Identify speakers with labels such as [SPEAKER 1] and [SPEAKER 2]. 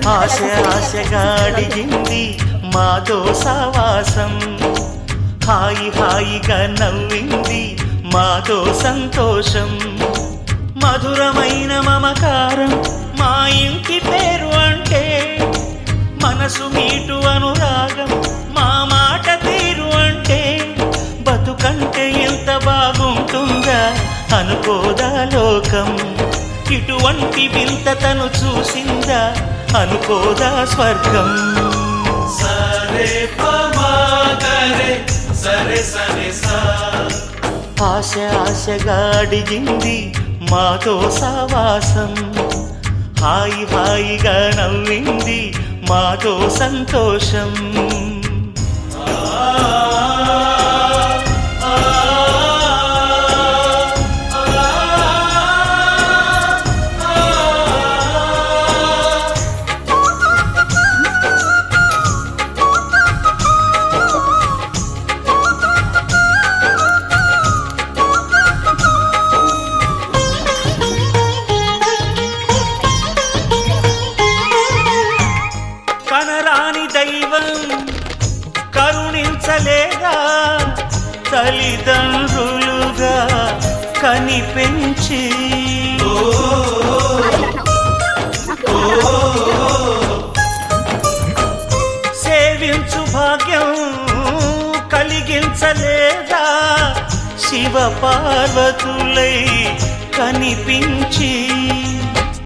[SPEAKER 1] ఆశ ఆశగా అడిగింది మాతో సావాసం, హాయి హాయిగా నవ్వింది మాతో సంతోషం. మధురమైన మమకారం మా ఇంటి పేరు అంటే, మనసు మీటు అనురాగం మా మాట తీరు అంటే, బతుకంటే ఎంత బాగుంటుందా అనుకోదా లోకం. ఇటువంటి వింత తను చూసిందా అనుకోదా స్వర్గం.
[SPEAKER 2] సరే పమాగరే సరే సరే సా.
[SPEAKER 1] ఆశ ఆశగా అడిగింది మాతో సావాసం, హాయి హాయిగా నవ్వింది మాతో సంతోషం. కనరాని దైవం కరుణించలేదా, తల్లిదండ్రులుగా కనిపెంచి. సేవించు భాగ్యం కలిగించలేదా, శివ పార్వతులై కనిపించి.